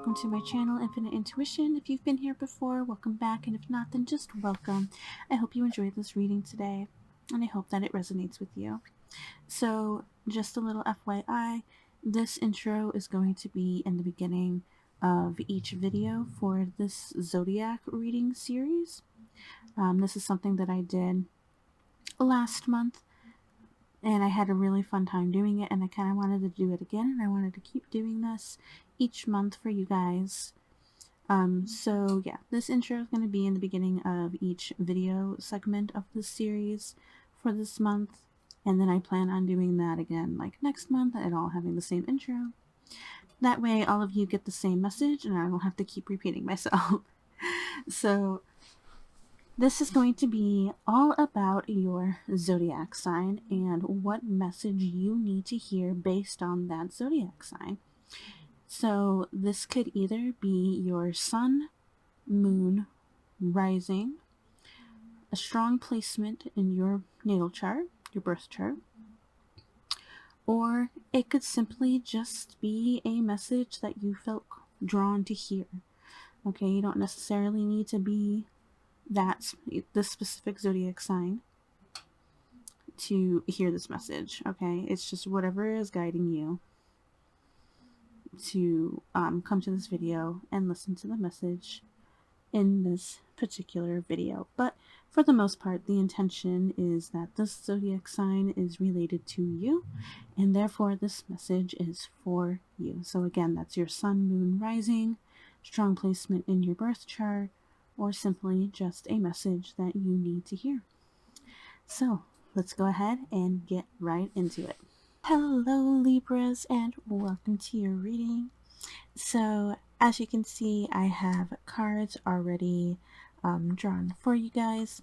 welcome to my channel, Infinite Intuition. If you've been here before, welcome back, and if not, then just welcome. I hope you enjoyed this reading today, and I hope that it resonates with you. So, just a little FYI, this intro is going to be in the beginning of each video for this Zodiac reading series. This is something that I did last month, and I had a really fun time doing it, and I kind of wanted to do it again, and I wanted to keep doing this each month for you guys. So yeah, this intro is going to be in the beginning of each video segment of this series for this month, and then I plan on doing that again like next month and all having the same intro. That way all of you get the same message and I don't have to keep repeating myself. So this is going to be all about your zodiac sign and what message you need to hear based on that zodiac sign. So this could either be your sun, moon, rising, a strong placement in your natal chart, your birth chart, or it could simply just be a message that you felt drawn to hear. Okay, you don't necessarily need to be this specific zodiac sign to hear this message. Okay, it's just whatever is guiding you to come to this video and listen to the message in this particular video. But for the most part, the intention is that this zodiac sign is related to you, and therefore this message is for you. So again, that's your sun, moon, rising, strong placement in your birth chart, or simply just a message that you need to hear. So let's go ahead and get right into it. Hello Libras, and welcome to your reading. So as you can see, I have cards already drawn for you guys.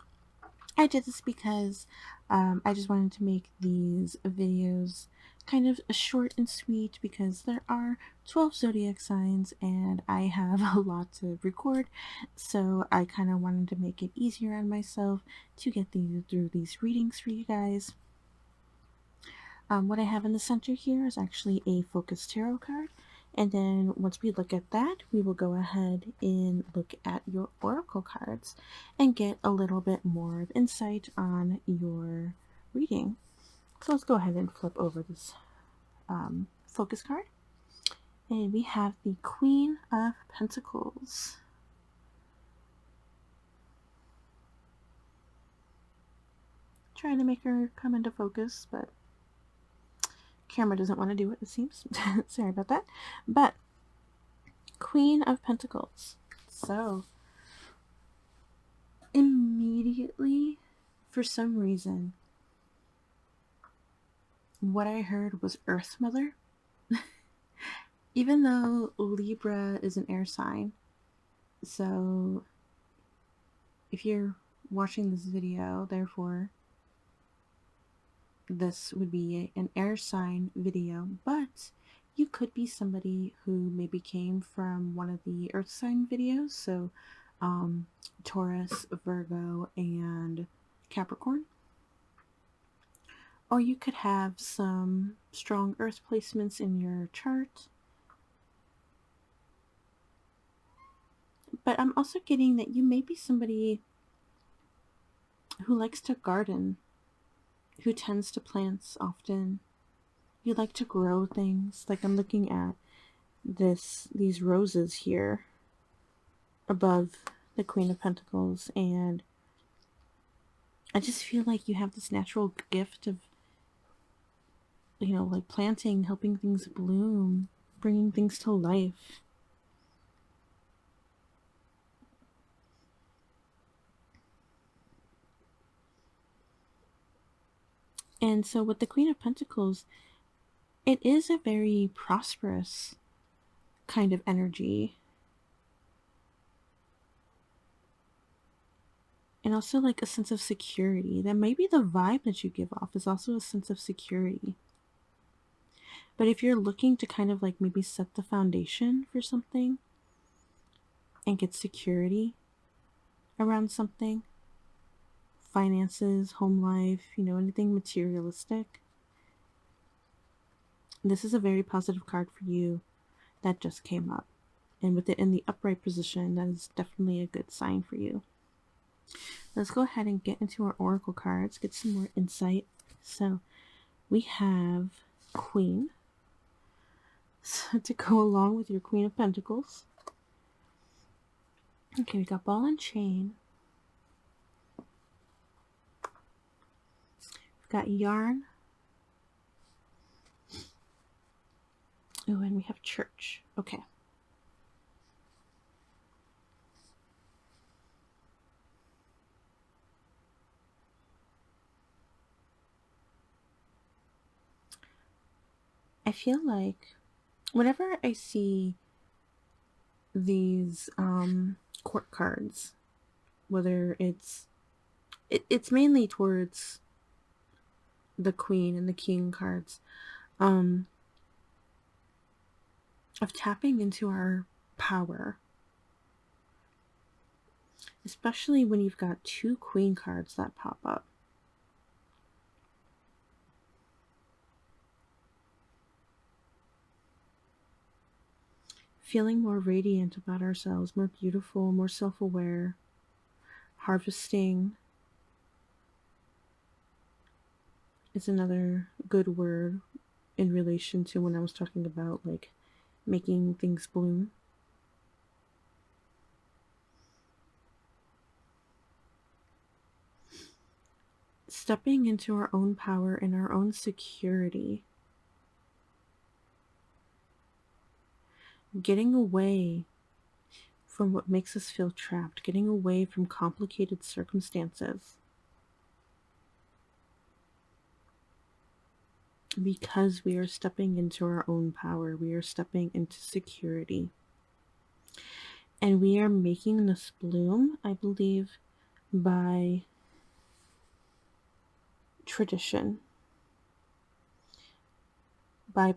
I did this because I just wanted to make these videos kind of short and sweet because there are 12 zodiac signs and I have a lot to record, so I kind of wanted to make it easier on myself to get through these readings for you guys. What I have in the center here is actually a focus tarot card, and then once we look at that, we will go ahead and look at your oracle cards and get a little bit more of insight on your reading. So let's go ahead and flip over this focus card, and we have the Queen of Pentacles. Trying to make her come into focus, but camera doesn't want to do it, it seems. Sorry about that. But Queen of Pentacles. So immediately, for some reason, what I heard was Earth Mother. Even though Libra is an air sign, so if you're watching this video, therefore this would be an air sign video, but you could be somebody who maybe came from one of the earth sign videos, so Taurus, Virgo, and Capricorn. Or you could have some strong earth placements in your chart. But I'm also getting that you may be somebody who likes to garden, who tends to plants often. You like to grow things. Like I'm looking at these roses here above the Queen of Pentacles, and I just feel like you have this natural gift of, you know, like planting, helping things bloom, bringing things to life. And so with the Queen of Pentacles, it is a very prosperous kind of energy. And also like a sense of security. That may be the vibe that you give off, is also a sense of security. But if you're looking to kind of like maybe set the foundation for something and get security around something, finances, home life, you know, anything materialistic, this is a very positive card for you that just came up. And with it in the upright position, that is definitely a good sign for you. Let's go ahead and get into our oracle cards, get some more insight. So we have Queen. So to go along with your Queen of Pentacles. Okay, we got Ball and Chain. We've got Yarn. Oh, and we have Church. Okay. I feel like whenever I see these court cards, whether it's mainly towards the Queen and the King cards, of tapping into our power, especially when you've got two Queen cards that pop up. Feeling more radiant about ourselves, more beautiful, more self-aware, harvesting is another good word in relation to when I was talking about like making things bloom. Stepping into our own power and our own security. Getting away from what makes us feel trapped, getting away from complicated circumstances. Because we are stepping into our own power, we are stepping into security. And we are making this bloom, I believe, by tradition, by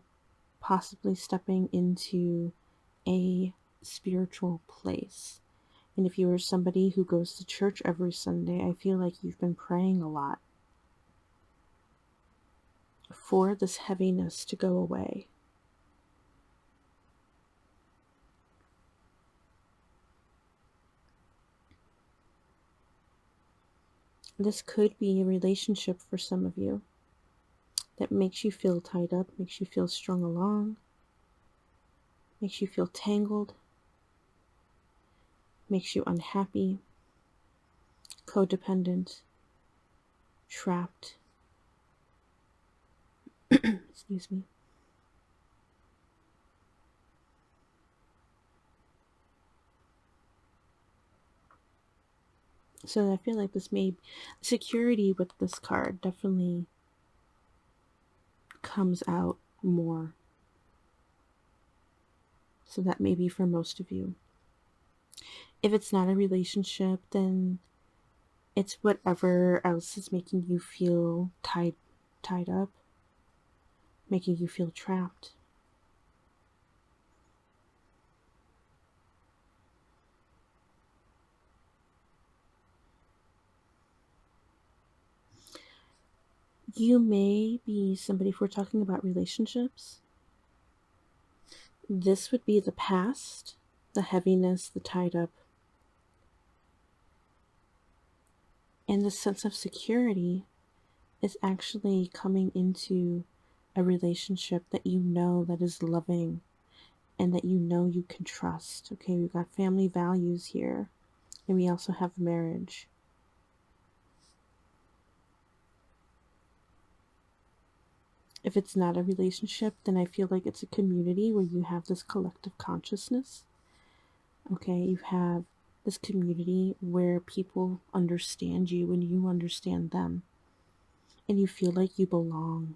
possibly stepping into a spiritual place. And if you are somebody who goes to church every Sunday, I feel like you've been praying a lot for this heaviness to go away. This could be a relationship for some of you that makes you feel tied up, makes you feel strung along, makes you feel tangled, makes you unhappy, codependent, trapped. Excuse me. So I feel like this may security with this card definitely comes out more. So that may be for most of you. If it's not a relationship, then it's whatever else is making you feel tied up, making you feel trapped. You may be somebody, if we're talking about relationships, this would be the past, the heaviness, the tied up, and the sense of security is actually coming into a relationship that you know that is loving and that you know you can trust. Okay, we've got family values here, and we also have marriage. If it's not a relationship, then I feel like it's a community where you have this collective consciousness. Okay, you have this community where people understand you and you understand them, and you feel like you belong.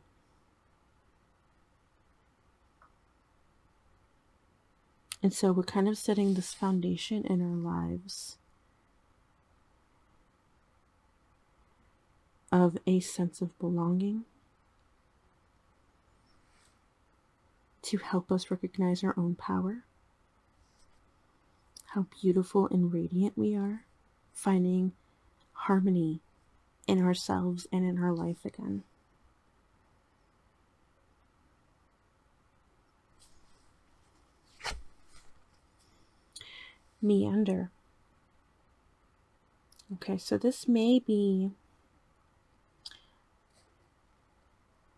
And so we're kind of setting this foundation in our lives of a sense of belonging to help us recognize our own power, how beautiful and radiant we are, finding harmony in ourselves and in our life again. meander. Okay, so this may be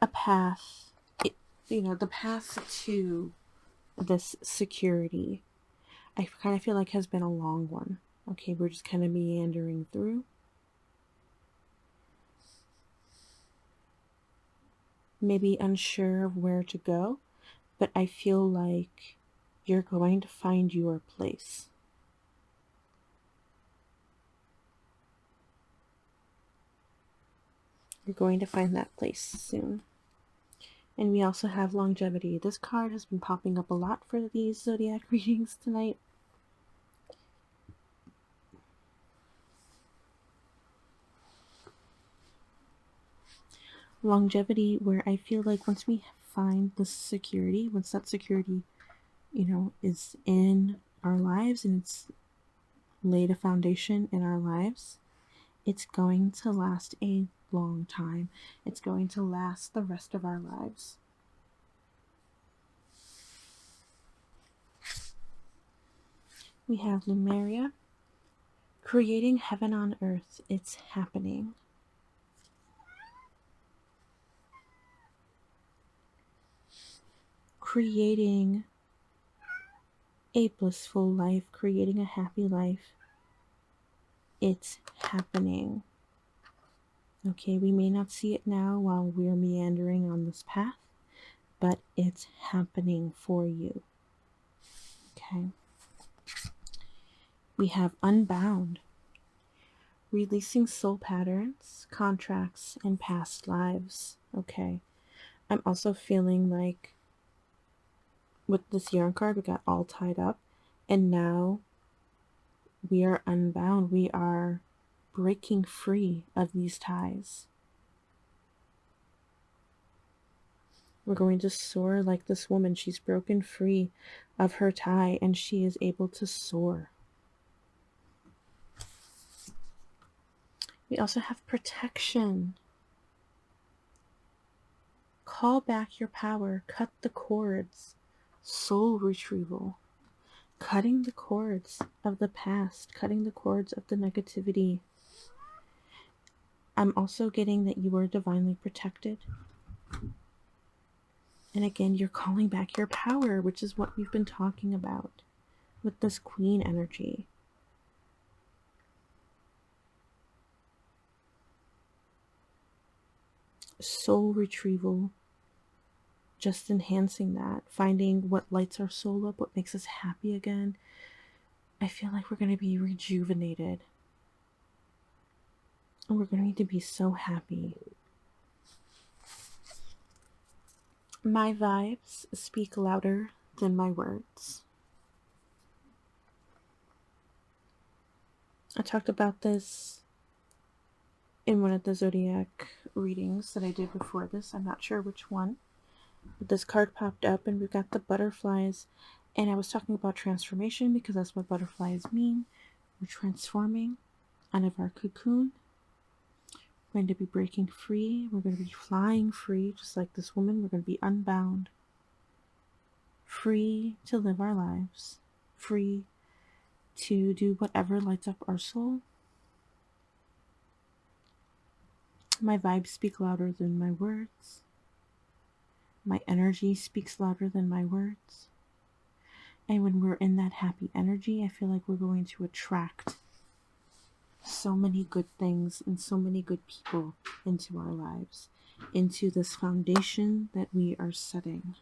a path, the path to this security, I kind of feel like has been a long one. Okay, we're just kind of meandering through. Maybe unsure of where to go, but I feel like you're going to find your place. You're going to find that place soon. And we also have longevity. This card has been popping up a lot for these zodiac readings tonight. Longevity, where I feel like once we find the security, once that security, is in our lives and it's laid a foundation in our lives, it's going to last a long time. It's going to last the rest of our lives. We have Lumeria, creating heaven on earth. It's happening. Creating a blissful life, creating a happy life. It's happening. Okay, we may not see it now while we're meandering on this path, but it's happening for you. Okay. We have Unbound, releasing soul patterns, contracts, and past lives. Okay. I'm also feeling like with this yarn card, we got all tied up, and now we are unbound. We are breaking free of these ties. We're going to soar like this woman. She's broken free of her tie and she is able to soar. We also have protection. Call back your power. Cut the cords. Soul retrieval. Cutting the cords of the past. Cutting the cords of the negativity. I'm also getting that you are divinely protected. And again, you're calling back your power, which is what we've been talking about with this queen energy. Soul retrieval, just enhancing that, finding what lights our soul up, what makes us happy again. I feel like we're going to be rejuvenated. And we're going to be so happy. My vibes speak louder than my words. I talked about this in one of the zodiac readings that I did before this. I'm not sure which one. But this card popped up and we've got the butterflies. And I was talking about transformation because that's what butterflies mean. We're transforming out of our cocoon. We're going to be breaking free. We're going to be flying free, just like this woman. We're going to be unbound. Free to live our lives. Free to do whatever lights up our soul. My vibes speak louder than my words. My energy speaks louder than my words. And when we're in that happy energy, I feel like we're going to attract so many good things and so many good people into our lives, into this foundation that we are setting.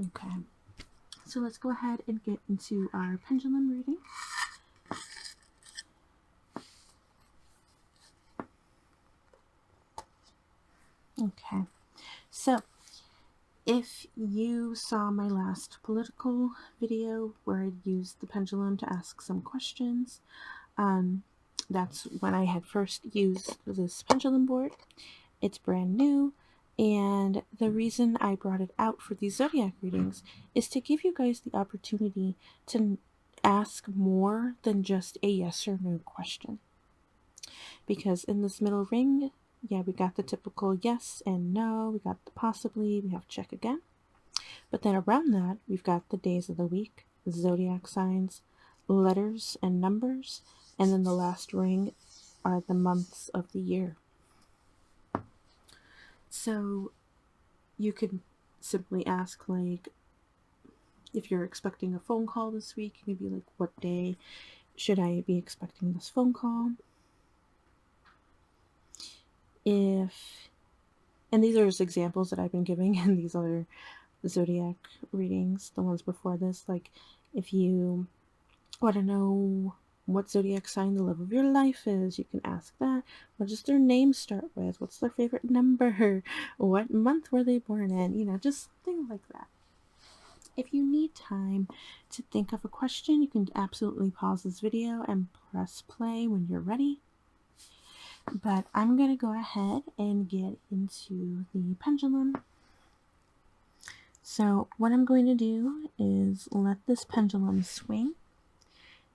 Okay, so let's go ahead and get into our pendulum reading. Okay, so if you saw my last political video where I used the pendulum to ask some questions, that's when I had first used this pendulum board. It's brand new, and the reason I brought it out for these zodiac readings is to give you guys the opportunity to ask more than just a yes or no question. Because in this middle ring, yeah, we got the typical yes and no, we got the possibly, we have check again. But then around that, we've got the days of the week, zodiac signs, letters and numbers, and then the last ring are the months of the year. So you could simply ask, like, if you're expecting a phone call this week, you could be like, what day should I be expecting this phone call? And these are just examples that I've been giving, and these are zodiac readings, the ones before this. Like, if you want to know what zodiac sign the love of your life is, you can ask that. What does their name start with? What's their favorite number? What month were they born in? Just things like that. If you need time to think of a question, you can absolutely pause this video and press play when you're ready. But I'm going to go ahead and get into the pendulum. So what I'm going to do is let this pendulum swing.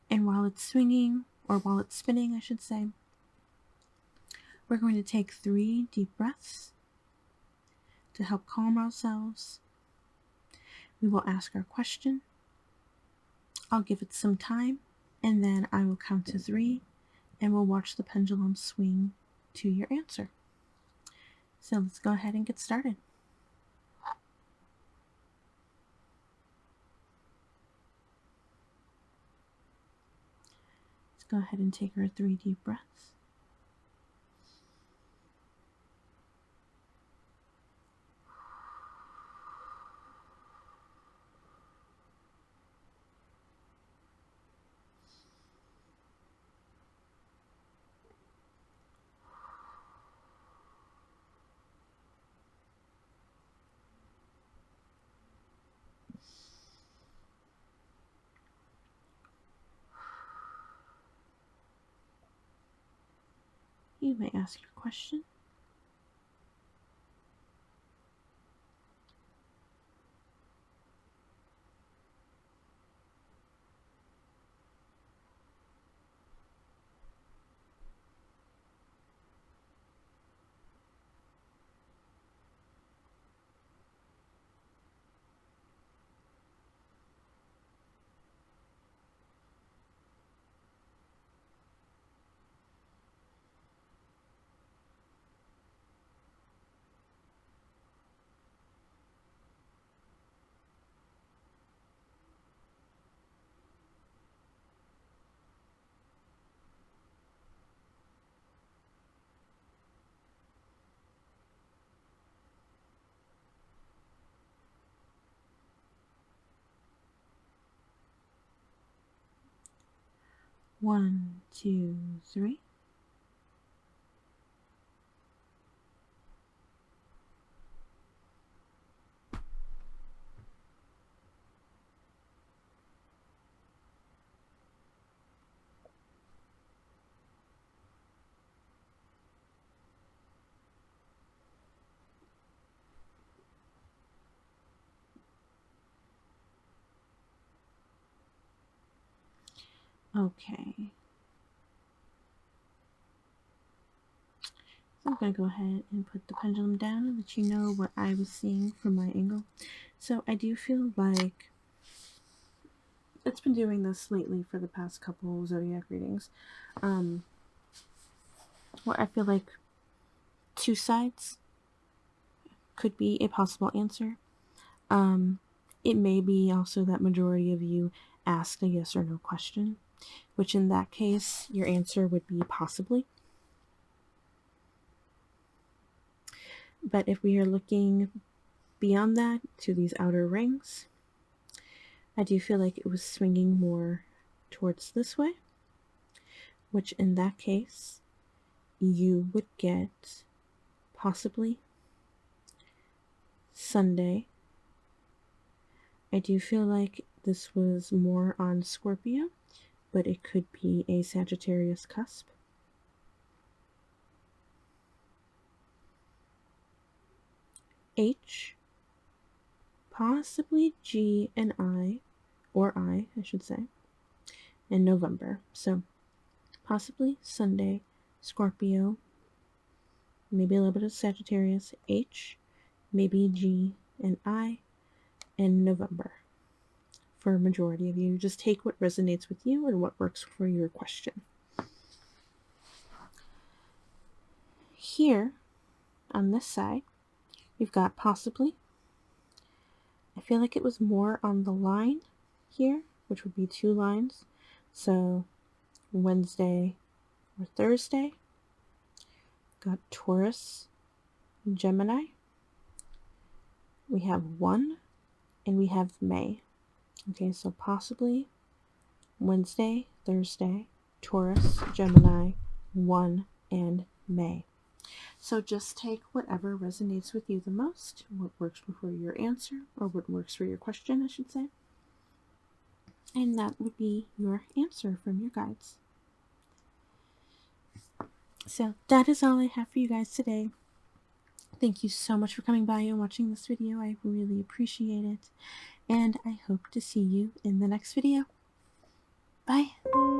And while it's swinging, or while it's spinning, I should say, we're going to take 3 deep breaths to help calm ourselves. We will ask our question. I'll give it some time, and then I will count to 3, and we'll watch the pendulum swing to your answer. So let's go ahead and get started. Let's go ahead and take our 3 deep breaths. You may ask your question. One, two, three. Okay. So I'm going to go ahead and put the pendulum down and let you know what I was seeing from my angle. So I do feel like it's been doing this lately for the past couple zodiac readings. Where I feel like 2 sides could be a possible answer. It may be also that majority of you asked a yes or no question, which in that case, your answer would be possibly. But if we are looking beyond that to these outer rings, I do feel like it was swinging more towards this way, which in that case, you would get possibly Sunday. I do feel like this was more on Scorpio, but it could be a Sagittarius cusp. H, possibly G and I should say, in November. So possibly Sunday, Scorpio, maybe a little bit of Sagittarius, H, maybe G and I, and November. For a majority of you, just take what resonates with you and what works for your question. Here, on this side, we've got possibly. I feel like it was more on the line here, which would be 2 lines. So Wednesday or Thursday. Got Taurus, Gemini. We have 1 and we have May. Okay, so possibly Wednesday, Thursday, Taurus, Gemini, 1, and May. So just take whatever resonates with you the most, what works for your answer, or what works for your question, I should say. And that would be your answer from your guides. So that is all I have for you guys today. Thank you so much for coming by and watching this video. I really appreciate it. And I hope to see you in the next video. Bye.